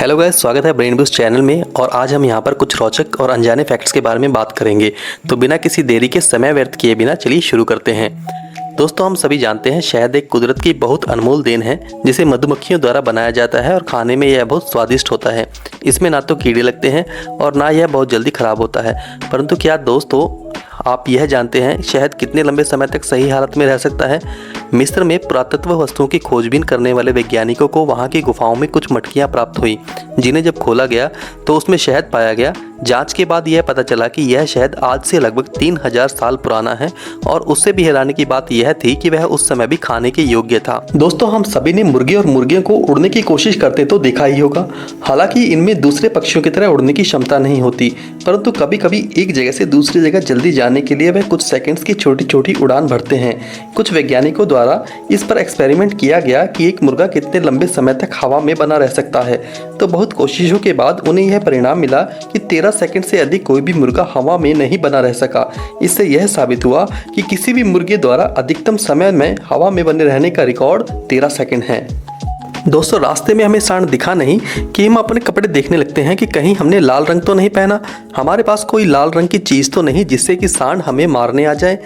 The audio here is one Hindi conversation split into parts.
हेलो गाइस, स्वागत है ब्रेन बूस्ट चैनल में। और आज हम यहाँ पर कुछ रोचक और अनजाने फैक्ट्स के बारे में बात करेंगे। तो बिना किसी देरी के समय व्यर्थ किए बिना चलिए शुरू करते हैं। दोस्तों, हम सभी जानते हैं शहद एक कुदरत की बहुत अनमोल देन है जिसे मधुमक्खियों द्वारा बनाया जाता है और खाने में यह बहुत स्वादिष्ट होता है। इसमें ना तो कीड़े लगते हैं और ना यह बहुत जल्दी खराब होता है। परंतु क्या दोस्तों आप यह जानते हैं शहद कितने लंबे समय तक सही हालत में रह सकता है? मिस्र में पुरातत्व वस्तुओं की खोजबीन करने वाले वैज्ञानिकों को वहां की गुफाओं में कुछ मटकियां प्राप्त हुई, जिन्हें जब खोला गया तो उसमें शहद पाया गया। जांच के बाद यह पता चला कि यह शहद आज से लगभग 3000 साल पुराना है और उससे भी हैरानी की बात यह थी कि वह उस समय भी खाने के योग्य था। दोस्तों, हम सभी ने मुर्गे और मुर्गियों को उड़ने की कोशिश करते तो देखा ही होगा। हालांकि इनमें दूसरे पक्षियों की तरह उड़ने की क्षमता नहीं होती, परंतु कभी कभी एक जगह से दूसरी जगह जल्दी जाने के लिए वह कुछ सेकंड्स की छोटी छोटी उड़ान भरते हैं। कुछ वैज्ञानिकों द्वारा इस पर एक्सपेरिमेंट किया गया कि एक मुर्गा कितने लंबे समय तक हवा में बना रह सकता है। तो बहुत कोशिशों के बाद उन्हें यह परिणाम मिला कि 13 सेकंड से अधिक कोई भी मुर्गा हवा में नहीं बना रह सका। इससे यह साबित हुआ कि किसी भी मुर्गे द्वारा अधिकतम समय में हवा में बने रहने का रिकॉर्ड 13 सेकंड है। दोस्तों, रास्ते में हमें सांड दिखा नहीं कि हम अपने कपड़े देखने लगते हैं कि कहीं हमने लाल रंग तो नहीं पहना, हमारे पास कोई लाल रंग की चीज़ तो नहीं जिससे कि सांड हमें मारने आ जाए।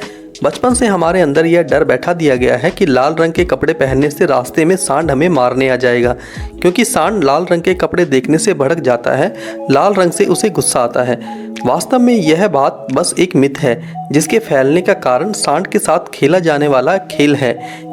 बचपन से हमारे अंदर यह डर बैठा दिया गया है कि लाल रंग के कपड़े पहनने से रास्ते में सांड हमें मारने आ जाएगा, क्योंकि सांड लाल रंग के कपड़े देखने से भड़क जाता है। लाल रंग से उसे गुस्सा आता है। वास्तव में यह बात बस एक मिथ है जिसके फैलने का कारण सांड के साथ खेला जाने वाला खेल है।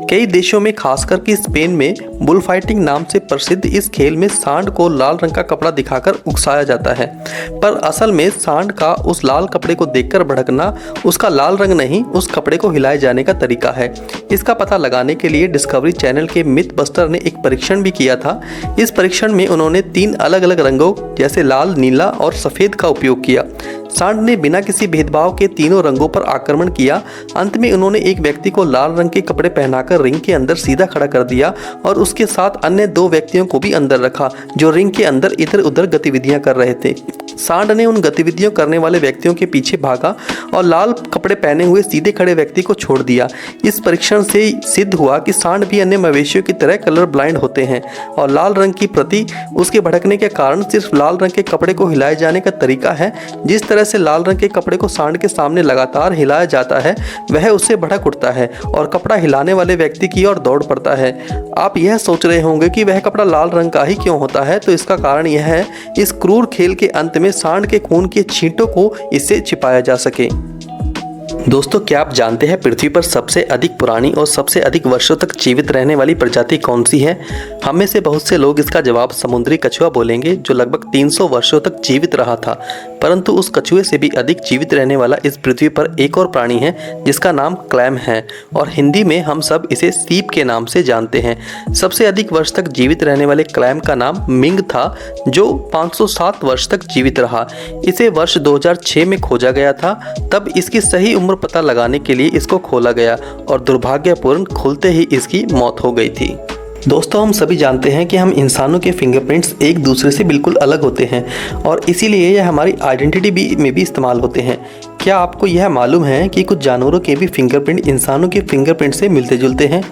कई देशों में, खासकर कि स्पेन में, बुल फाइटिंग नाम से प्रसिद्ध इस खेल में सांड को लाल रंग का कपड़ा दिखाकर उकसाया जाता है। पर असल में सांड का उस लाल कपड़े को देखकर भड़कना उसका लाल रंग नहीं, उस कपड़े को हिलाए जाने का तरीका है। इसका पता लगाने के लिए डिस्कवरी चैनल के मिथ बस्टर ने एक परीक्षण भी किया था। इस परीक्षण में उन्होंने 3 अलग अलग रंगों जैसे लाल, नीला और सफ़ेद का उपयोग किया। सांड ने बिना किसी भेदभाव के तीनों रंगों पर आक्रमण किया। अंत में उन्होंने एक व्यक्ति को लाल रंग के कपड़े पहनाकर रिंग के अंदर सीधा खड़ा कर दिया और उसके साथ अन्य 2 व्यक्तियों को भी अंदर रखा जो रिंग के अंदर इधर उधर गतिविधियां कर रहे थे। सांड ने उन गतिविधियों करने वाले व्यक्तियों के पीछे भागा और लाल कपड़े पहने हुए सीधे खड़े व्यक्ति को छोड़ दिया। इस परीक्षण से सिद्ध हुआ कि सांड भी अन्य मवेशियों की तरह कलर ब्लाइंड होते हैं और लाल रंग की प्रति उसके भड़कने के कारण सिर्फ लाल रंग के कपड़े को हिलाए जाने का तरीका है। जिस तरह से लाल रंग के कपड़े को सांड के सामने लगातार हिलाया जाता है वह उससे भड़क उठता है और कपड़ा हिलाने वाले व्यक्ति की ओर दौड़ पड़ता है। आप यह सोच रहे होंगे कि वह कपड़ा लाल रंग का ही क्यों होता है, तो इसका कारण यह है इस क्रूर खेल के अंत में सांड के खून के छींटों को इससे छिपाया जा सके। दोस्तों, क्या आप जानते हैं पृथ्वी पर सबसे अधिक पुरानी और सबसे अधिक वर्षों तक जीवित रहने वाली प्रजाति कौन सी है? हम में से बहुत से लोग इसका जवाब समुद्री कछुआ बोलेंगे, जो लगभग 300 वर्षों तक जीवित रहा था। परंतु उस कछुए से भी अधिक जीवित रहने वाला इस पृथ्वी पर एक और प्राणी है जिसका नाम क्लैम है और हिंदी में हम सब इसे सीप के नाम से जानते हैं। सबसे अधिक वर्ष तक जीवित रहने वाले क्लैम का नाम मिंग था, जो 507 वर्ष तक जीवित रहा। इसे वर्ष 2006 में खोजा गया था। तब इसकी सही उम्र पता लगाने के लिए इसको खोला गया और दुर्भाग्यपूर्ण खुलते ही इसकी मौत हो गई थी। दोस्तों, हम सभी जानते हैं कि हम इंसानों के फिंगरप्रिंट्स एक दूसरे से बिल्कुल अलग होते हैं और इसीलिए यह हमारी आइडेंटिटी में भी इस्तेमाल होते हैं। क्या आपको यह मालूम है कि कुछ जानवरों के भी फिंगरप्रिंट इंसानों के फिंगरप्रिंट से मिलते जुलते हैं?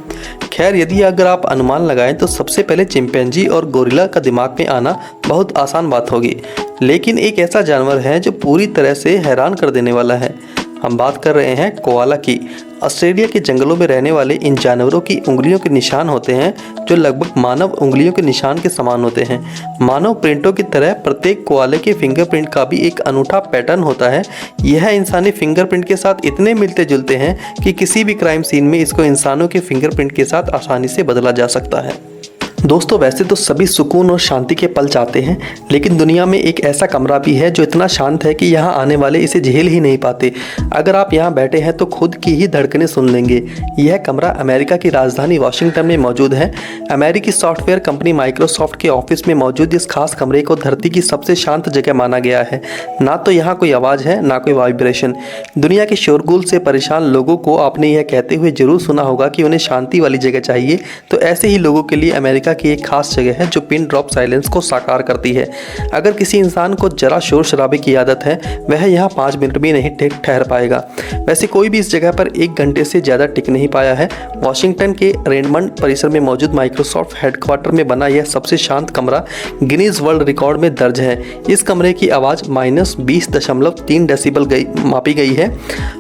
खैर, यदि अगर आप अनुमान लगाएं तो सबसे पहले चिंपैंजी और गोरिल्ला का दिमाग में आना बहुत आसान बात होगी, लेकिन एक ऐसा जानवर है जो पूरी तरह से हैरान कर देने वाला है। हम बात कर रहे हैं कोआला की। ऑस्ट्रेलिया के जंगलों में रहने वाले इन जानवरों की उंगलियों के निशान होते हैं जो लगभग मानव उंगलियों के निशान के समान होते हैं। मानव प्रिंटों की तरह प्रत्येक कोआले के फिंगरप्रिंट का भी एक अनूठा पैटर्न होता है। यह इंसानी फिंगरप्रिंट के साथ इतने मिलते जुलते हैं कि किसी भी क्राइम सीन में इसको इंसानों के फिंगरप्रिंट के साथ आसानी से बदला जा सकता है। दोस्तों, वैसे तो सभी सुकून और शांति के पल चाहते हैं, लेकिन दुनिया में एक ऐसा कमरा भी है जो इतना शांत है कि यहाँ आने वाले इसे झेल ही नहीं पाते। अगर आप यहाँ बैठे हैं तो खुद की ही धड़कनें सुन लेंगे। यह कमरा अमेरिका की राजधानी वाशिंगटन में मौजूद है। अमेरिकी सॉफ्टवेयर कंपनी माइक्रोसॉफ्ट के ऑफिस में मौजूद इस खास कमरे को धरती की सबसे शांत जगह माना गया है। ना तो यहाँ कोई आवाज़ है, ना कोई वाइब्रेशन। दुनिया के शोरगुल से परेशान लोगों को आपने यह कहते हुए जरूर सुना होगा कि उन्हें शांति वाली जगह चाहिए, तो ऐसे ही लोगों के लिए अमेरिका अमेरिका की एक खास जगह है जो पिन ड्रॉप साइलेंस को साकार करती है। अगर किसी इंसान को जरा शोर शराबे की आदत है वह यहाँ 5 मिनट भी नहीं ठहर पाएगा। वैसे कोई भी इस जगह पर 1 घंटे से ज़्यादा टिक नहीं पाया है। वॉशिंगटन के रेडमंड परिसर में मौजूद माइक्रोसॉफ्ट हेडक्वार्टर में बना यह सबसे शांत कमरा गिनीज वर्ल्ड रिकॉर्ड में दर्ज है। इस कमरे की आवाज़ -20.3 डेसिबल मापी गई है।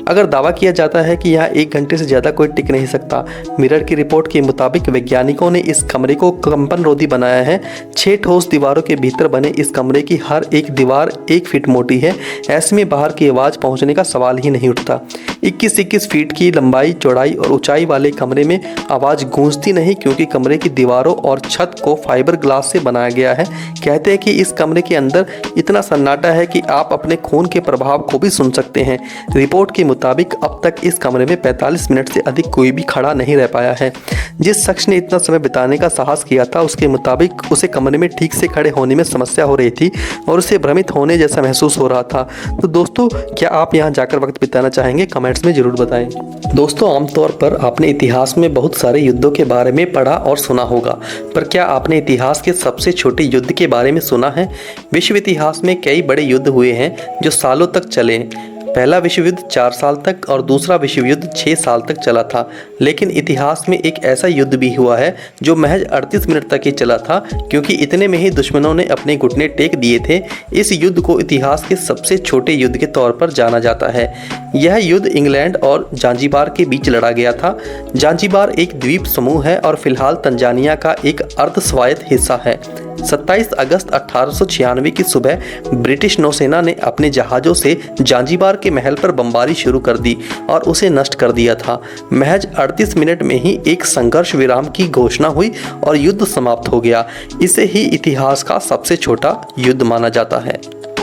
अगर दावा किया जाता है कि यहाँ 1 घंटे से ज़्यादा कोई टिक नहीं सकता। मिरर की रिपोर्ट के मुताबिक वैज्ञानिकों ने इस कमरे को कंपन रोधी बनाया है। 6 ठोस दीवारों के भीतर बने इस कमरे की हर एक दीवार 1 फीट मोटी है। ऐसे में बाहर की आवाज़ पहुँचने का सवाल ही नहीं उठता। 21 फीट की लंबाई, चौड़ाई और ऊंचाई वाले कमरे में आवाज़ गूंजती नहीं, क्योंकि कमरे की दीवारों और छत को फाइबर ग्लास से बनाया गया है। कहते हैं कि इस कमरे के अंदर इतना सन्नाटा है कि आप अपने खून के प्रभाव को भी सुन सकते हैं। रिपोर्ट के मुताबिक अब तक इस कमरे में 45 मिनट से अधिक कोई भी खड़ा नहीं रह पाया है। जिस शख्स ने इतना समय बिताने का साहस किया था, उसके मुताबिक उसे कमरे में ठीक से खड़े होने में समस्या हो रही थी और उसे भ्रमित होने जैसा महसूस हो रहा था। तो दोस्तों, क्या आप यहाँ जाकर वक्त बिताना चाहेंगे? कमेंट्स में ज़रूर बताएं। दोस्तों, आमतौर पर आपने इतिहास में बहुत सारे युद्धों के बारे में पढ़ा और सुना होगा, पर क्या आपने इतिहास के सबसे छोटे युद्ध के बारे में सुना है? विश्व इतिहास में कई बड़े युद्ध हुए हैं जो सालों तक चले। पहला विश्व युद्ध 4 साल तक और दूसरा विश्व युद्ध 6 साल तक चला था। लेकिन इतिहास में एक ऐसा युद्ध भी हुआ है जो महज 38 मिनट तक ही चला था, क्योंकि इतने में ही दुश्मनों ने अपने घुटने टेक दिए थे। इस युद्ध को इतिहास के सबसे छोटे युद्ध के तौर पर जाना जाता है। यह युद्ध इंग्लैंड और जांजिबार के बीच लड़ा गया था। जांजिबार एक द्वीप समूह है और फिलहाल तंजानिया का एक अर्ध स्वायत्त हिस्सा है। 27 अगस्त 1896 की सुबह ब्रिटिश नौसेना ने अपने जहाज़ों से जांजिबार के महल पर बमबारी शुरू कर दी और उसे नष्ट कर दिया था। महज 38 मिनट में ही एक संघर्ष विराम की घोषणा हुई और युद्ध समाप्त हो गया। इसे ही इतिहास का सबसे छोटा युद्ध माना जाता है।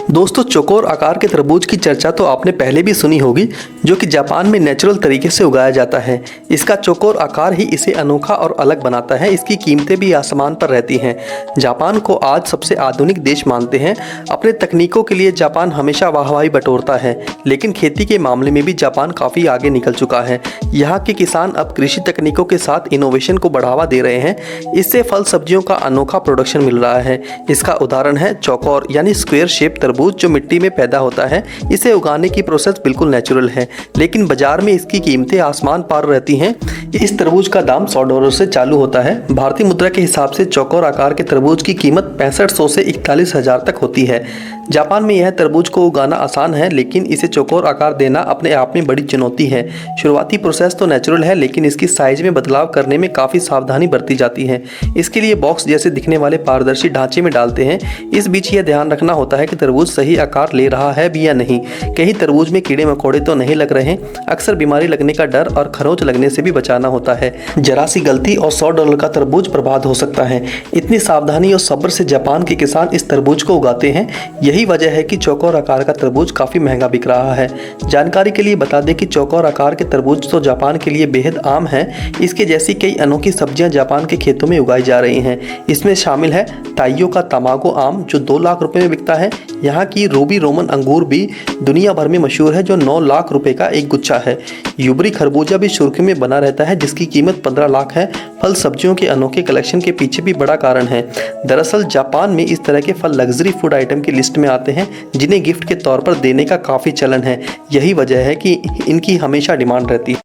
दोस्तों, चौकोर आकार के तरबूज की चर्चा तो आपने पहले भी सुनी होगी, जो कि जापान में नेचुरल तरीके से उगाया जाता है। इसका चौकोर आकार ही इसे अनोखा और अलग बनाता है। इसकी कीमतें भी आसमान पर रहती हैं। जापान को आज सबसे आधुनिक देश मानते हैं। अपने तकनीकों के लिए जापान हमेशा वाहवाही बटोरता है, लेकिन खेती के मामले में भी जापान काफ़ी आगे निकल चुका है। यहाँ के किसान अब कृषि तकनीकों के साथ इनोवेशन को बढ़ावा दे रहे हैं। इससे फल सब्जियों का अनोखा प्रोडक्शन मिल रहा है। इसका उदाहरण है चौकोर यानी स्क्वायर शेप तरबूज, जो मिट्टी में पैदा होता है। इसे उगाने की प्रोसेस बिल्कुल नेचुरल है, लेकिन बाजार में इसकी कीमतें आसमान पार रहती हैं। इस तरबूज का दाम $100 से चालू होता है। भारतीय मुद्रा के हिसाब से चौकोर आकार के तरबूज की कीमत 6500 से 41,000 तक होती है। जापान में यह तरबूज को उगाना आसान है, लेकिन इसे चौकोर आकार देना अपने आप में बड़ी चुनौती है। शुरुआती प्रोसेस तो नेचुरल है, लेकिन इसकी साइज में बदलाव करने में काफ़ी सावधानी बरती जाती है। इसके लिए बॉक्स जैसे दिखने वाले पारदर्शी ढांचे में डालते हैं। इस बीच यह ध्यान रखना होता है कि तरबूज सही आकार ले रहा है भी या नहीं। कहीं तरबूज में कीड़े मकोड़े तो नहीं लग रहे। अक्सर बीमारी लगने का डर और खरोंच लगने से भी बचाना होता है। जरा सी गलती और $100 का तरबूज बर्बाद हो सकता है। इतनी सावधानी और सब्र से जापान के किसान इस तरबूज को उगाते हैं। यही वजह है कि चौकोर आकार का तरबूज काफ़ी महंगा बिक रहा है। जानकारी के लिए बता दें कि चौकोर आकार के तरबूज तो जापान के लिए बेहद आम है। इसके जैसी कई अनोखी सब्जियां जापान के खेतों में उगाई जा रही हैं। इसमें शामिल है ताइयो का तमागो आम, जो 2 लाख रुपए में बिकता है। यहाँ की रूबी रोमन अंगूर भी दुनिया भर में मशहूर है, जो 9 लाख रुपए का एक गुच्छा है। युबरी खरबूजा भी सुर्खी में बना रहता है, जिसकी कीमत 15 लाख है। फल सब्जियों के अनोखे कलेक्शन के पीछे भी बड़ा कारण है। दरअसल जापान में इस तरह के फल लग्जरी फूड आइटम की लिस्ट में आते हैं, जिन्हें गिफ्ट के तौर पर देने का काफ़ी चलन है। यही वजह है कि इनकी हमेशा डिमांड रहती है।